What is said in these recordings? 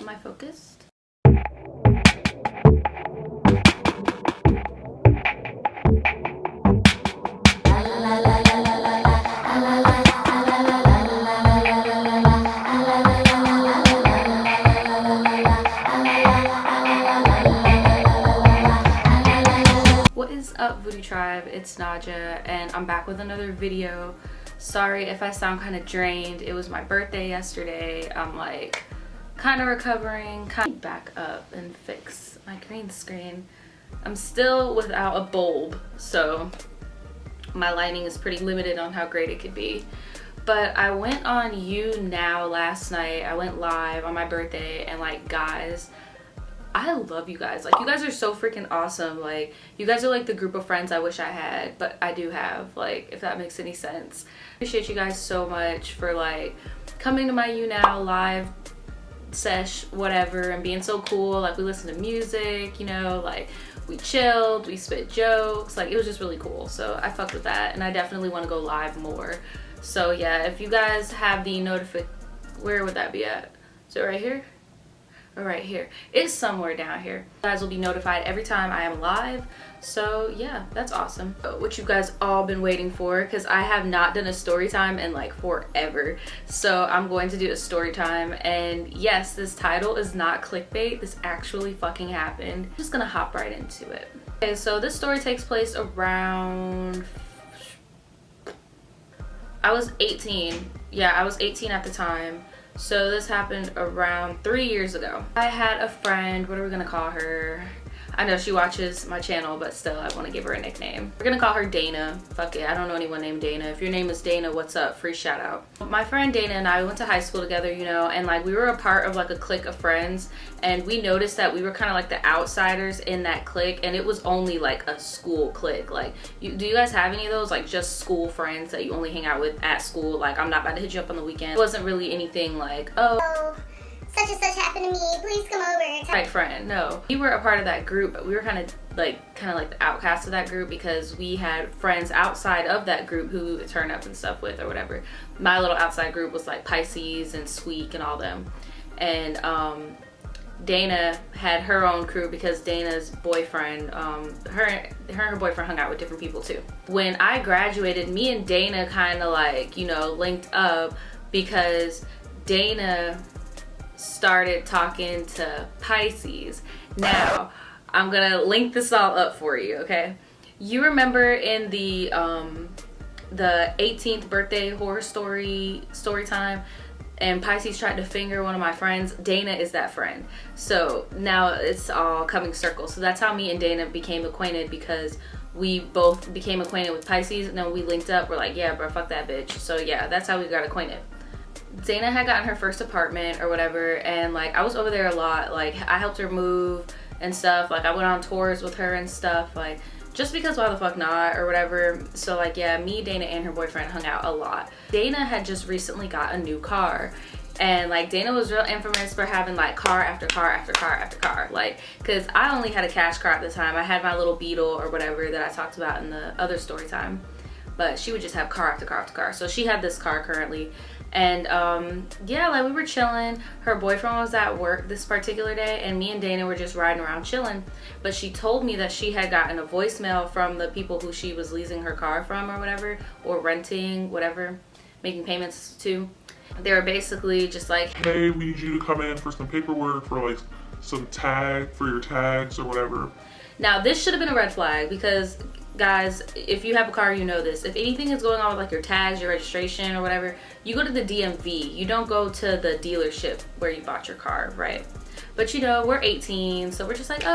Am I focused? What is up, Voodoo Tribe? It's Naja, and I'm back with another video. Sorry if I sound kind of drained. It was my birthday yesterday. I'm like kind of recovering. Back up and fix my green screen. I'm still without a bulb, so my lighting is pretty limited on how great it could be. But I went on YouNow last night. I went live on my birthday, and like, guys, I love you guys. Like, you guys are so freaking awesome. Like, you guys are like the group of friends I wish I had, but I do have, like, if that makes any sense. Appreciate you guys so much for like coming to my YouNow live sesh, whatever, and being so cool. Like, we listened to music, you know, like we chilled, we spit jokes. Like, it was just really cool. So I fucked with that, and I definitely want to go live more. So yeah, if you guys have the where would that be at? Is it right here? Or right here? It's somewhere down here. You guys will be notified every time I am live. So yeah, that's awesome. What you guys all been waiting for, because I have not done a story time in like forever. So I'm going to do a story time, and yes, this title is not clickbait. This actually fucking happened. I'm just gonna hop right into it. Okay, so this story takes place around, I was 18. Yeah, I was 18 at the time. So this happened around 3 years ago. I had a friend, what are we gonna call her? I know she watches my channel, but still, I want to give her a nickname. We're gonna call her Dana. Fuck it, I don't know anyone named Dana. If your name is Dana, what's up? Free shout out. My friend Dana and I went to high school together, you know, and like we were a part of like a clique of friends, and we noticed that we were kind of like the outsiders in that clique, and it was only like a school clique. Like, do you guys have any of those, like just school friends that you only hang out with at school? Like, I'm not about to hit you up on the weekend. It wasn't really anything like, oh, such and such happened to me, please come over. Right, friend. No, we were a part of that group, but we were kind of like the outcast of that group, because we had friends outside of that group who we would turn up and stuff with or whatever. My little outside group was like Pisces and Squeak and all them, and Dana had her own crew, because Dana's boyfriend, her and her boyfriend hung out with different people too. When I graduated, me and Dana kind of like, you know, linked up, because Dana started talking to Pisces. Now, I'm gonna link this all up for you, okay? You remember in the 18th birthday horror story time, and Pisces tried to finger one of my friends? Dana is that friend. So now it's all coming circle. So that's how me and Dana became acquainted, because we both became acquainted with Pisces, and then we linked up. We're like, yeah, bro, fuck that bitch. So yeah, that's how we got acquainted. Dana had gotten her first apartment or whatever, and like I was over there a lot. Like, I helped her move and stuff. Like, I went on tours with her and stuff, like, just because why the fuck not, or whatever. So like, yeah, me, Dana, and her boyfriend hung out a lot. Dana had just recently got a new car, and like Dana was real infamous for having like car after car after car after car. Like, because I only had a cash car at the time. I had my little Beetle or whatever that I talked about in the other story time, but she would just have car after car after car. So she had this car currently. And yeah, like we were chilling. Her boyfriend was at work this particular day, and me and Dana were just riding around chilling. But she told me that she had gotten a voicemail from the people who she was leasing her car from or whatever, or renting, whatever, making payments to. They were basically just like, hey, we need you to come in for some paperwork for like some tag for your tags or whatever. Now this should have been a red flag, because guys, if you have a car, you know this. If anything is going on with like your tags, your registration or whatever, you go to the DMV. You don't go to the dealership where you bought your car, right? But you know, we're 18, so we're just like, oh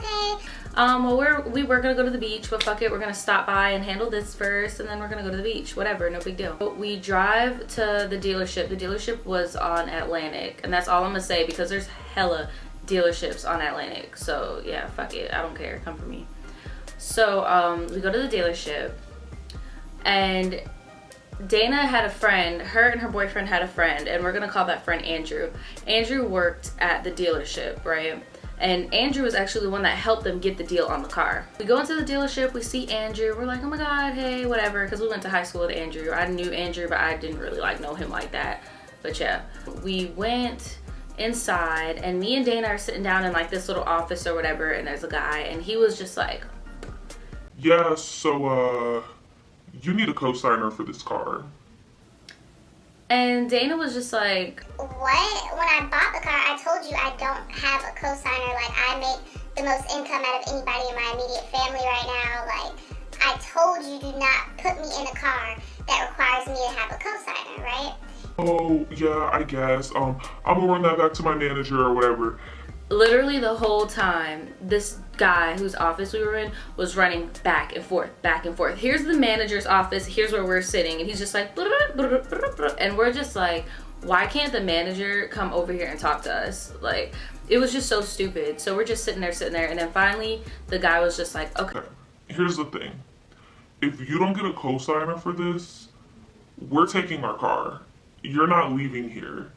yeah, okay. Well, we were gonna go to the beach, but fuck it, we're gonna stop by and handle this first, and then we're gonna go to the beach. Whatever, no big deal. We drive to the dealership. The dealership was on Atlantic, and that's all I'm gonna say, because there's hella dealerships on Atlantic. So yeah, fuck it, I don't care. Come for me. So we go to the dealership, and Dana had a friend. Her and her boyfriend had a friend, and we're gonna call that friend Andrew. Andrew worked at the dealership, right? And Andrew was actually the one that helped them get the deal on the car. We go into the dealership, we see Andrew, we're like, oh my god, hey, whatever, because we went to high school with Andrew. I knew Andrew, but I didn't really like know him like that. But yeah, we went inside, and me and Dana are sitting down in like this little office or whatever, and there's a guy, and he was just like, yeah, so you need a co-signer for this car. and Dana was just like, What? When I bought the car, I told you I don't have a co-signer. Like, I make the most income out of anybody in my immediate family right now. Like, I told you do not put me in a car that requires me to have a co-signer, right? Oh, yeah, I guess. I'm gonna run that back to my manager or whatever. literally the whole time, this guy whose office we were in was running back and forth, back and forth. Here's the manager's office, here's where we're sitting, and he's just like, and we're just like, why can't the manager come over here and talk to us? Like, it was just so stupid. So we're just sitting there, and then finally the guy was just like, okay. Here's the thing. If you don't get a co-signer for this, we're taking our car. You're not leaving here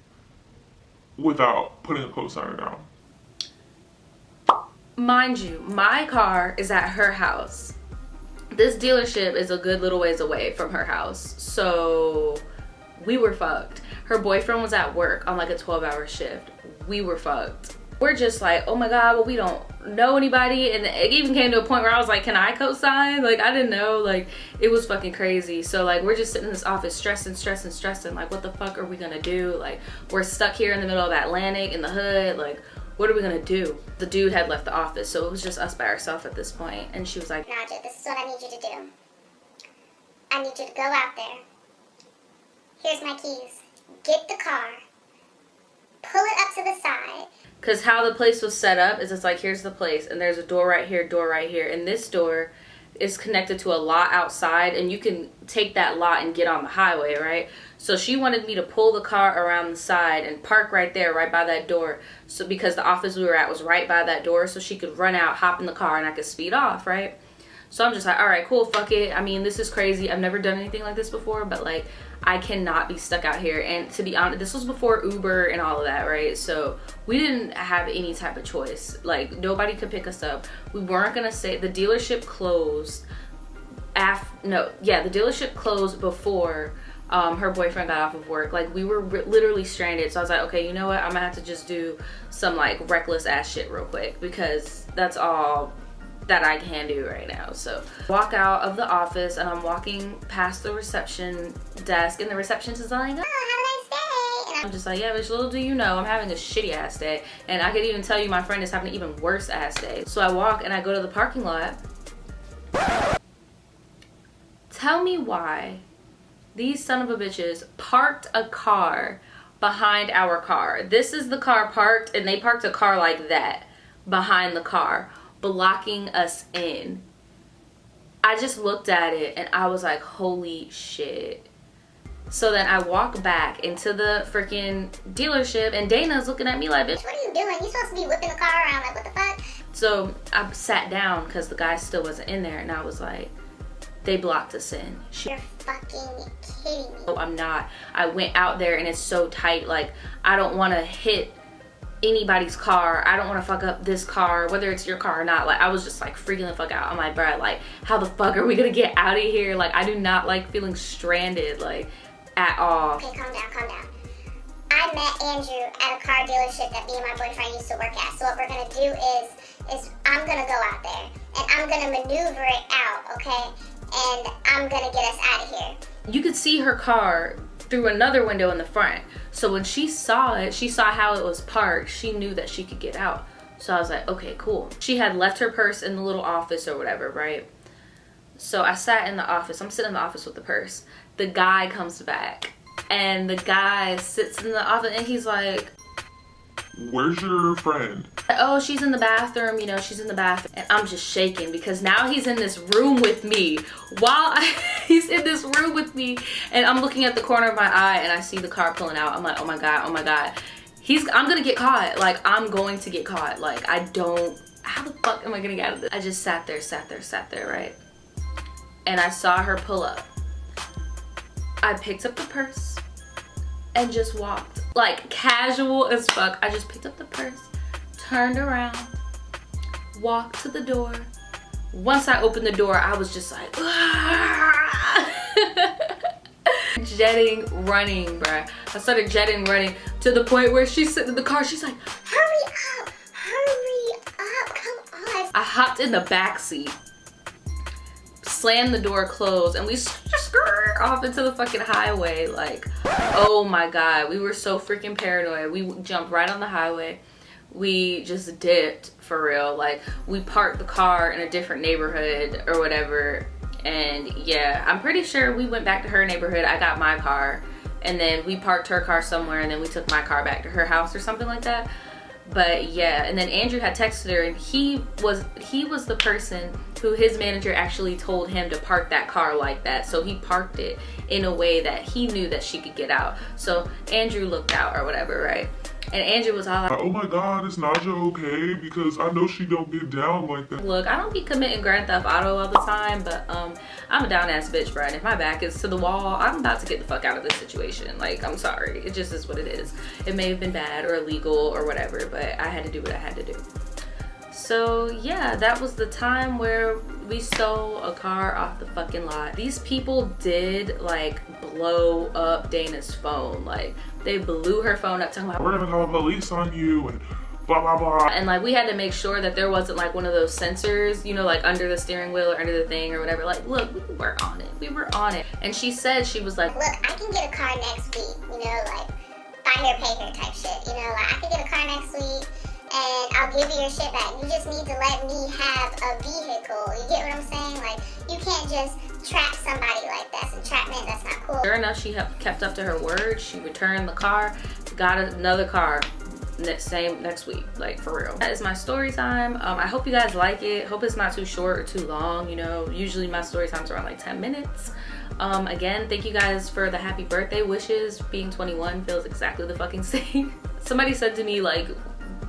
without putting a co-signer down. Mind you, my car is at her house. This dealership is a good little ways away from her house. So we were fucked. Her boyfriend was at work on like a 12-hour shift. We were fucked. We're just like, oh my God, well, we don't know anybody. And it even came to a point where I was like, can I co-sign? Like, I didn't know. Like, it was fucking crazy. So like, we're just sitting in this office stressing. Like, what the fuck are we gonna do? Like, we're stuck here in the middle of the Atlantic in the hood. Like, what are we gonna do? The dude had left the office, so it was just us by ourselves at this point. And she was like, Naja, this is what I need you to do. I need you to go out there. Here's my keys. Get the car. Pull it up to the side. because how the place was set up is it's like, here's the place, and there's a door right here, and this door is connected to a lot outside, and you can take that lot and get on the highway, right? So she wanted me to pull the car around the side and park right there, right by that door, so because the office we were at was right by that door, so she could run out, hop in the car, and I could speed off, right? So I'm just like, all right, cool, fuck it. I mean, this is crazy. I've never done anything like this before, but like, I cannot be stuck out here. And to be honest, this was before Uber and all of that, right? So we didn't have any type of choice. Like, nobody could pick us up. We weren't gonna say, the dealership closed the dealership closed before her boyfriend got off of work. Like, we were literally stranded. So I was like, okay, you know what? I'm gonna have to just do some like reckless ass shit real quick, because that's all that I can do right now. So walk out of the office, and I'm walking past the reception desk, and the receptionist is like, Oh, have a nice day. And I'm just like, yeah, bitch, little do you know, I'm having a shitty ass day. And I could even tell you my friend is having an even worse ass day. So I walk and I go to the parking lot. Tell me why these son of a bitches parked a car behind our car. This is the car parked, and they parked a car like that behind the car, blocking us in. I just looked at it and I was like, holy shit. So then I walk back into the freaking dealership, and Dana's looking at me like, bitch, what are you doing? You're supposed to be whipping the car around. Like, what the fuck? So I sat down because the guy still wasn't in there, and I was like, they blocked us in. You're fucking kidding me. No, I'm not. I went out there and it's so tight. Like, I don't want to hit anybody's car. I don't want to fuck up this car, whether it's your car or not. Like, I was just like freaking the fuck out. I'm like, bruh, like, how the fuck are we gonna get out of here? Like, I do not like feeling stranded, like, at all. Okay, calm down. I met Andrew at a car dealership that me and my boyfriend used to work at. So what we're gonna do is I'm gonna go out there and I'm gonna maneuver it out, okay? And I'm gonna get us out of here. You could see her car through another window in the front. So when she saw it, she saw how it was parked, she knew that she could get out. So I was like, okay, cool. She had left her purse in the little office or whatever, right? So I sat in the office. I'm sitting in the office with the purse. The guy comes back, and the guy sits in the office, and he's like, Where's your friend? oh, she's in the bathroom, she's in the bathroom. And I'm just shaking because now he's in this room with me. He's in this room with me, and I'm looking at the corner of my eye, and I see the car pulling out. I'm like, oh my God. I'm gonna get caught. Like, I'm going to get caught. Like, how the fuck am I gonna get out of this? I just sat there, right? And I saw her pull up. I picked up the purse and just walked. Like, casual as fuck. I just picked up the purse, turned around, walked to the door. Once I opened the door, I was just like, jetting running, bruh. I started jetting running to the point where she's sitting in the car. She's like, hurry up, come on. I hopped in the back seat, slammed the door closed, and we just off into the fucking highway. Like, oh my God, we were so freaking paranoid. We jumped right on the highway. We just dipped for real. Like, we parked the car in a different neighborhood or whatever. And yeah, I'm pretty sure we went back to her neighborhood. I got my car, and then we parked her car somewhere, and then we took my car back to her house or something like that. But yeah, and then Andrew had texted her, and he was the person who his manager actually told him to park that car like that. So he parked it in a way that he knew that she could get out. So Andrew looked out or whatever, right? And Andrew was all like, oh my God, is Naja okay? Because I know she don't get down like that. Look, I don't be committing Grand Theft Auto all the time, but I'm a down ass bitch, bro. And if my back is to the wall, I'm about to get the fuck out of this situation. Like, I'm sorry. It just is what it is. It may have been bad or illegal or whatever, but I had to do what I had to do. So yeah, that was the time where we stole a car off the fucking lot. These people did like blow up Dana's phone. Like, they blew her phone up talking about, we're gonna call the police on you and blah blah blah. And like, we had to make sure that there wasn't like one of those sensors, you know, like under the steering wheel or under the thing or whatever. Like, look, we were on it. We were on it. And she said, she was like, look, I can get a car next week, you know, like buy her, pay her type shit, you know, like I can get a car next week and I'll give you your shit back. You just need to let me have a vehicle. You get what I'm saying? Like, you can't just trap somebody like that. It's entrapment, that's not cool. Sure enough, she kept up to her word. She returned the car, got another car next week, like, for real. That is my story time. I hope you guys like it. Hope it's not too short or too long. You know, usually my story time's around like 10 minutes. Again, thank you guys for the happy birthday wishes. Being 21 feels exactly the fucking same. Somebody said to me, like,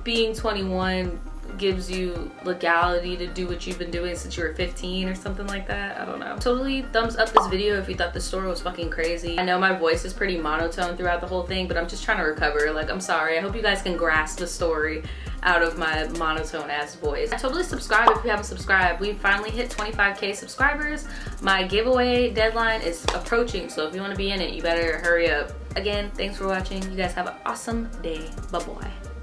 being 21 gives you legality to do what you've been doing since you were 15 or something like that. I don't know. Totally thumbs up this video if you thought the story was fucking crazy. I know my voice is pretty monotone throughout the whole thing, but I'm just trying to recover. Like, I'm sorry. I hope you guys can grasp the story out of my monotone ass voice. Totally subscribe if you haven't subscribed. We finally hit 25K subscribers. My giveaway deadline is approaching, so if you want to be in it, you better hurry up. Again, thanks for watching. You guys have an awesome day. Bye-bye.